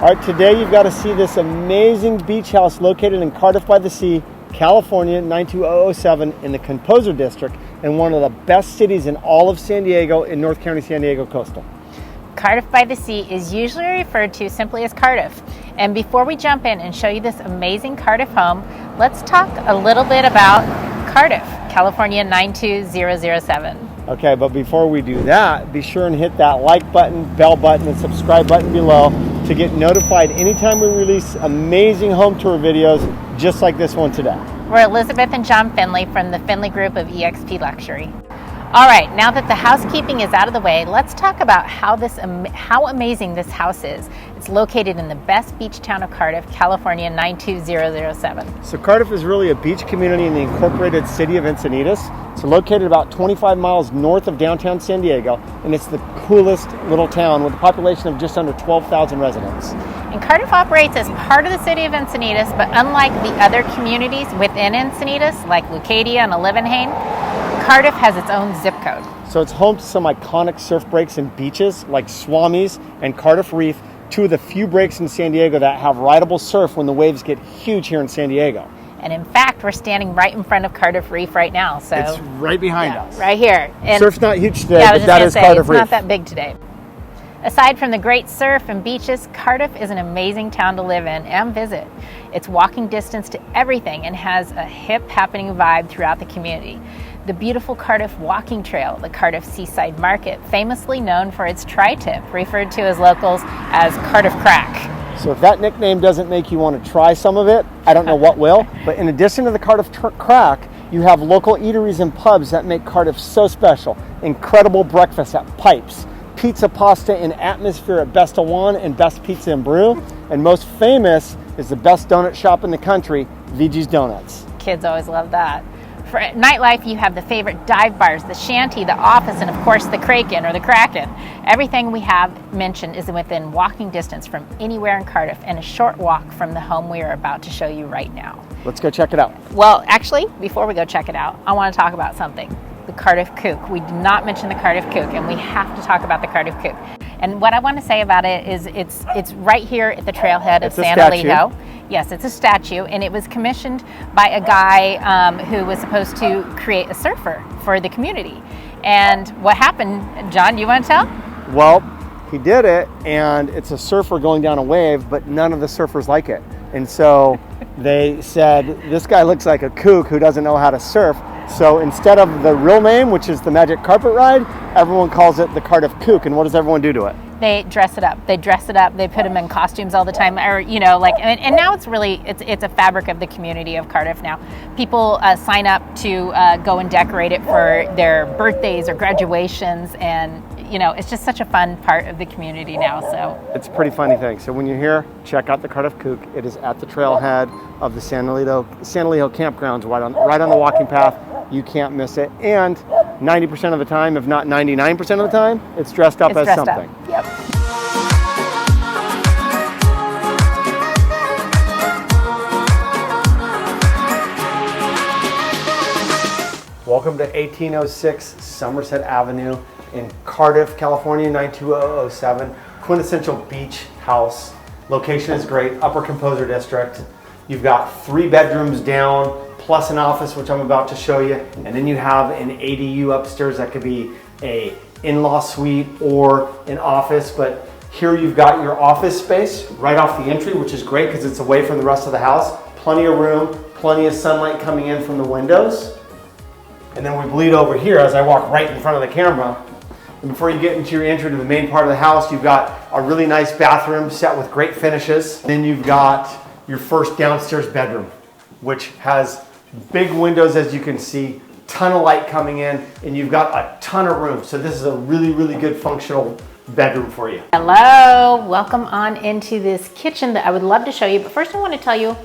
All right, today you've got to see this amazing beach house located in Cardiff by the Sea, California, 92007 in the Composer District, and one of the best cities in all of San Diego in North County, San Diego Coastal. Cardiff by the Sea is usually referred to simply as Cardiff. And before we jump in and show you this amazing Cardiff home, let's talk a little bit about Cardiff, California 92007. Okay, but before we do that, be sure and hit that like button, bell button, and subscribe button below to get notified anytime we release amazing home tour videos just like this one today. We're Elizabeth and John Finley from the Finley Group of eXp Luxury. All right, now that the housekeeping is out of the way, let's talk about how amazing this house is. It's located in the best beach town of Cardiff, California, 92007. So Cardiff is really a beach community in the incorporated city of Encinitas. It's located about 25 miles north of downtown San Diego, and it's the coolest little town with a population of just under 12,000 residents. And Cardiff operates as part of the city of Encinitas, but unlike the other communities within Encinitas, like Lucadia and Alevinhain, Cardiff has its own zip code. So it's home to some iconic surf breaks and beaches like Swami's and Cardiff Reef, two of the few breaks in San Diego that have rideable surf when the waves get huge here in San Diego. And in fact, we're standing right in front of Cardiff Reef right now. So it's right behind us. Right here. And surf's not huge today, yeah, but that is Cardiff Reef. It's not that big today. Aside from the great surf and beaches, Cardiff is an amazing town to live in and visit. It's walking distance to everything and has a hip happening vibe throughout the community. The beautiful Cardiff walking trail, the Cardiff Seaside Market, famously known for its tri-tip, referred to as locals as Cardiff Crack. So if that nickname doesn't make you want to try some of it, I don't know what will. But in addition to the Cardiff Crack, you have local eateries and pubs that make Cardiff so special. Incredible breakfast at Pipes, pizza pasta and atmosphere at Best of One and Best Pizza and Brew. And most famous is the best donut shop in the country, VG's Donuts. Kids always love that. For nightlife, you have the favorite dive bars, the Shanty, the Office, and of course the Kraken or the Kraken. Everything we have mentioned is within walking distance from anywhere in Cardiff and a short walk from the home we are about to show you right now. Let's go check it out. Well, actually, before we go check it out, I want to talk about something. The Cardiff Kook. We did not mention the Cardiff Kook, and we have to talk about the Cardiff Kook. And what I want to say about it is it's right here at the trailhead of San Elijo. Yes, it's a statue, and it was commissioned by a guy who was supposed to create a surfer for the community. And what happened, John, you want to tell? Well, he did it, and it's a surfer going down a wave, but none of the surfers like it. And so they said, this guy looks like a kook who doesn't know how to surf. So instead of the real name, which is the Magic Carpet Ride, everyone calls it the Cardiff Kook. And what does everyone do to it? They dress it up. They dress it up. They put them in costumes all the time, or and now it's really it's a fabric of the community of Cardiff. Now, people sign up to go and decorate it for their birthdays or graduations, and it's just such a fun part of the community now. So it's a pretty funny thing. So when you're here, check out the Cardiff Kook. It is at the trailhead of the San Elijo campgrounds, right on the walking path. You can't miss it. And 90% of the time, if not 99% of the time, it's dressed up as something. Yep. Welcome to 1806 Somerset Avenue in Cardiff, California, 92007. Quintessential beach house. Location is great. Upper Composer District. You've got 3 bedrooms down, plus an office, which I'm about to show you. And then you have an ADU upstairs that could be a in-law suite or an office. But here you've got your office space right off the entry, which is great because it's away from the rest of the house. Plenty of room, plenty of sunlight coming in from the windows. And then we bleed over here as I walk right in front of the camera. And before you get into your entry to the main part of the house, you've got a really nice bathroom set with great finishes. Then you've got your first downstairs bedroom, which has big windows, as you can see, ton of light coming in, and you've got a ton of room. So this is a really, really good functional bedroom for you. Hello, welcome on into this kitchen that I would love to show you. But first I want to tell you,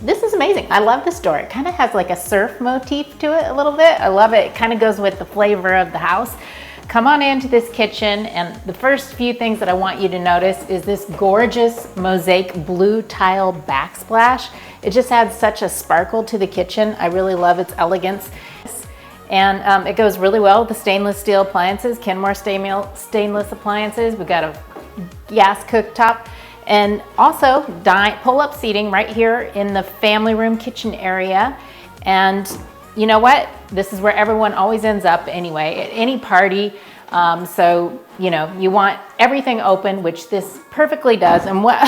this is amazing. I love this door. It kind of has like a surf motif to it a little bit. I love it. It kind of goes with the flavor of the house. Come on into this kitchen, and the first few things that I want you to notice is this gorgeous mosaic blue tile backsplash. It just adds such a sparkle to the kitchen. I really love its elegance. And it goes really well with the stainless steel appliances, Kenmore stainless appliances. We've got a gas cooktop. And also pull-up seating right here in the family room kitchen area. And you know what? This is where everyone always ends up anyway, at any party. So, you know, you want everything open, which this perfectly does. And what,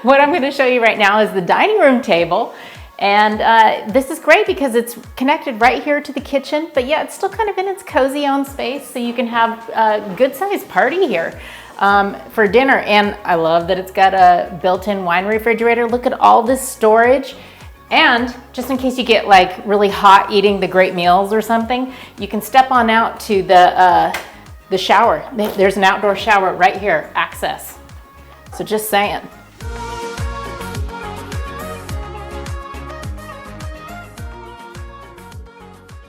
what I'm going to show you right now is the dining room table. And this is great because it's connected right here to the kitchen, but yeah, it's still kind of in its cozy own space, so you can have a good sized party here for dinner. And I love that it's got a built-in wine refrigerator. Look at all this storage. And just in case you get like really hot eating the great meals or something, you can step on out to the shower. There's an outdoor shower right here, access. So just saying.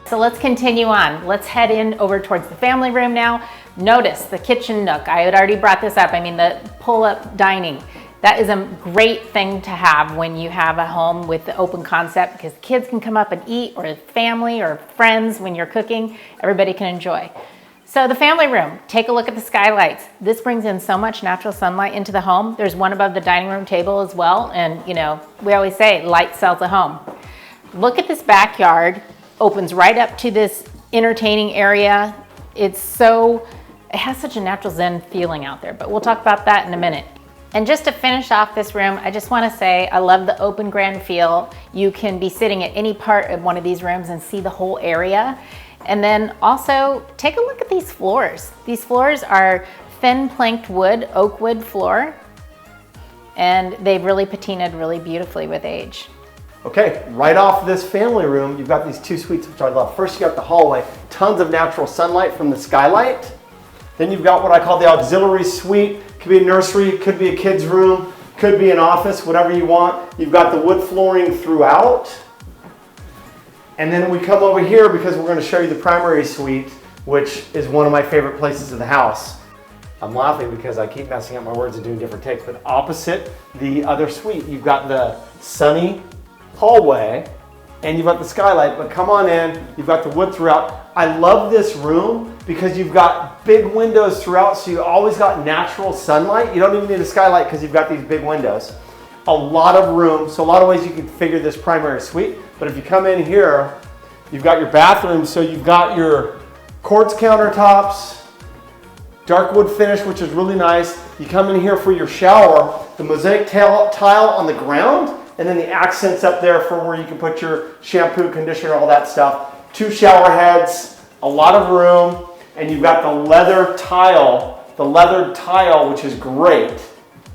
So let's continue on. Let's head in over towards the family room now. Notice the kitchen nook. I had already brought this up. I mean, the pull-up dining. That is a great thing to have when you have a home with the open concept, because kids can come up and eat, or family or friends when you're cooking. Everybody can enjoy. So the family room, take a look at the skylights. This brings in so much natural sunlight into the home. There's one above the dining room table as well. And you know, we always say light sells a home. Look at this backyard. Opens right up to this entertaining area. It has such a natural zen feeling out there, but we'll talk about that in a minute. And just to finish off this room, I just want to say I love the open grand feel. You can be sitting at any part of one of these rooms and see the whole area. And then also take a look at these floors. These floors are thin planked wood, oak wood floor, and they've really patinaed really beautifully with age. Okay, right off this family room, you've got these two suites, which I love. First, you got the hallway, tons of natural sunlight from the skylight. Then you've got what I call the auxiliary suite. Could be a nursery, could be a kid's room, could be an office, whatever you want. You've got the wood flooring throughout. And then we come over here because we're going to show you the primary suite, which is one of my favorite places in the house. I'm laughing because I keep messing up my words and doing different takes, but opposite the other suite, you've got the sunny hallway and you've got the skylight, but come on in, you've got the wood throughout. I love this room because you've got big windows throughout, so you always got natural sunlight. You don't even need a skylight because you've got these big windows. A lot of room, so a lot of ways you can figure this primary suite. But if you come in here, you've got your bathroom, so you've got your quartz countertops, dark wood finish, which is really nice. You come in here for your shower, the mosaic tile on the ground, and then the accents up there for where you can put your shampoo, conditioner, all that stuff. Two shower heads, a lot of room, and you've got the leathered tile, which is great.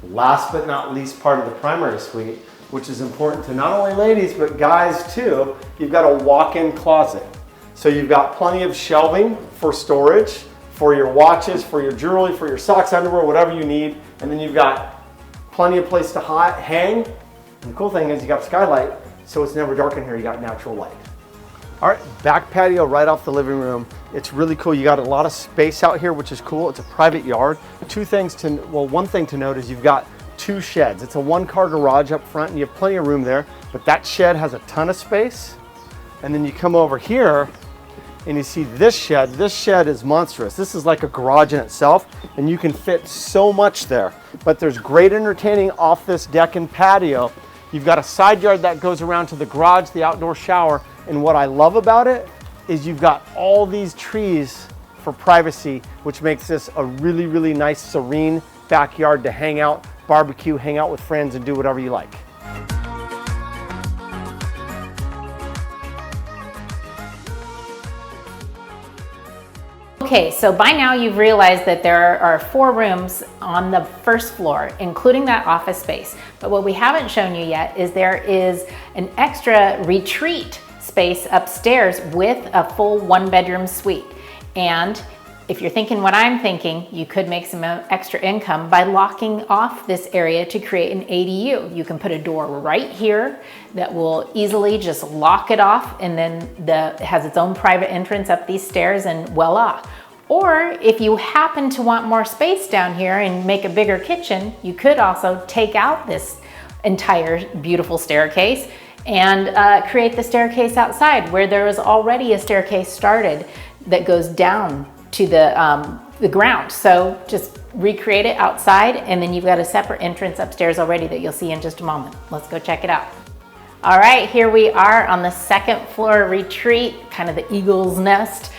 Last but not least part of the primary suite, which is important to not only ladies, but guys too, you've got a walk-in closet. So you've got plenty of shelving for storage, for your watches, for your jewelry, for your socks, underwear, whatever you need. And then you've got plenty of place to hang. And the cool thing is you got skylight, so it's never dark in here, you got natural light. All right, back patio right off the living room. It's really cool. You got a lot of space out here, which is cool. It's a private yard. One thing to note is you've got two sheds. It's a one-car garage up front, and you have plenty of room there, but that shed has a ton of space. And then you come over here, and you see this shed. This shed is monstrous. This is like a garage in itself, and you can fit so much there. But there's great entertaining off this deck and patio. You've got a side yard that goes around to the garage, the outdoor shower, and what I love about it is you've got all these trees for privacy, which makes this a really, really nice, serene backyard to hang out, barbecue, hang out with friends, and do whatever you like. Okay, so by now you've realized that there are 4 rooms on the first floor, including that office space. But what we haven't shown you yet is there is an extra retreat space upstairs with a full 1-bedroom suite. And if you're thinking what I'm thinking, you could make some extra income by locking off this area to create an ADU. You can put a door right here that will easily just lock it off, and then it has its own private entrance up these stairs, and voila. Or if you happen to want more space down here and make a bigger kitchen, you could also take out this entire beautiful staircase and create the staircase outside, where there is already a staircase started that goes down to the ground. So just recreate it outside, and then you've got a separate entrance upstairs already that you'll see in just a moment. Let's go check it out. All right, here we are on the second floor retreat, kind of the eagle's nest.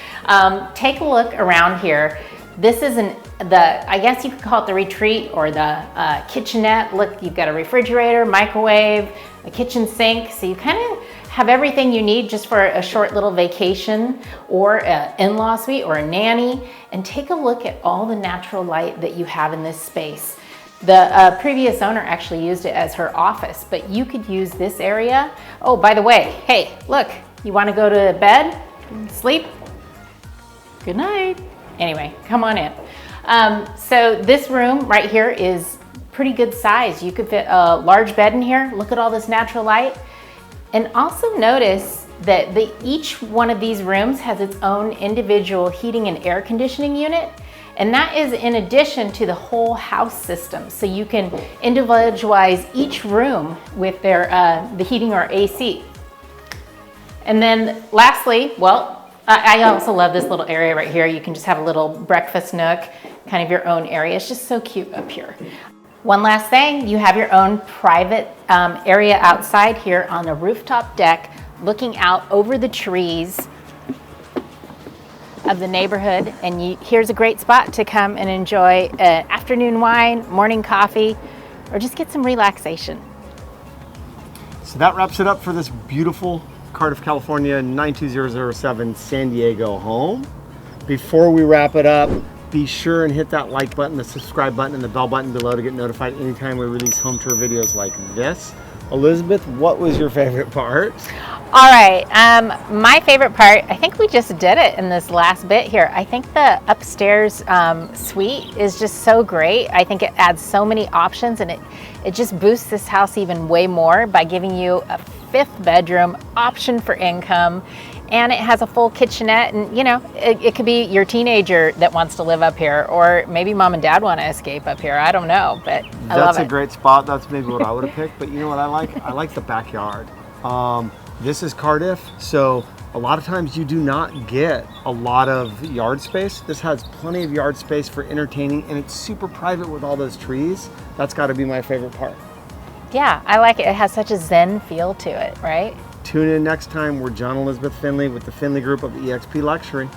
Take a look around here. This is I guess you could call it the retreat or the kitchenette. Look, you've got a refrigerator, microwave, a kitchen sink. So you kind of have everything you need just for a short little vacation or an in-law suite or a nanny. And take a look at all the natural light that you have in this space. The previous owner actually used it as her office, but you could use this area. Oh, by the way, hey, look, you want to go to bed, sleep? Good night. Anyway, come on in. So this room right here is pretty good size. You could fit a large bed in here. Look at all this natural light. And also notice that each one of these rooms has its own individual heating and air conditioning unit. And that is in addition to the whole house system. So you can individualize each room with the heating or AC. And then lastly, well, I also love this little area right here. You can just have a little breakfast nook, kind of your own area. It's just so cute up here. One last thing, you have your own private area outside here on the rooftop deck, looking out over the trees of the neighborhood. And here's a great spot to come and enjoy afternoon wine, morning coffee, or just get some relaxation. So that wraps it up for this beautiful Cardiff, California 92007 San Diego home. Before we wrap it up, be sure and hit that like button, the subscribe button, and the bell button below to get notified anytime we release home tour videos like this. Elizabeth, what was your favorite part? All right, my favorite part, I think we just did it in this last bit here. I think the upstairs suite is just so great. I think it adds so many options, and it just boosts this house even way more by giving you a 5th bedroom option for income. And it has a full kitchenette, and you know, it could be your teenager that wants to live up here, or maybe mom and dad want to escape up here. I don't know, but I love it. That's a great spot. That's maybe what I would have picked, but you know what I like? I like the backyard. This is Cardiff, so a lot of times you do not get a lot of yard space. This has plenty of yard space for entertaining, and it's super private with all those trees. That's got to be my favorite part. Yeah, I like it. It has such a zen feel to it, right? Tune in next time. We're John and Elizabeth Finley with the Finley Group of eXp Luxury.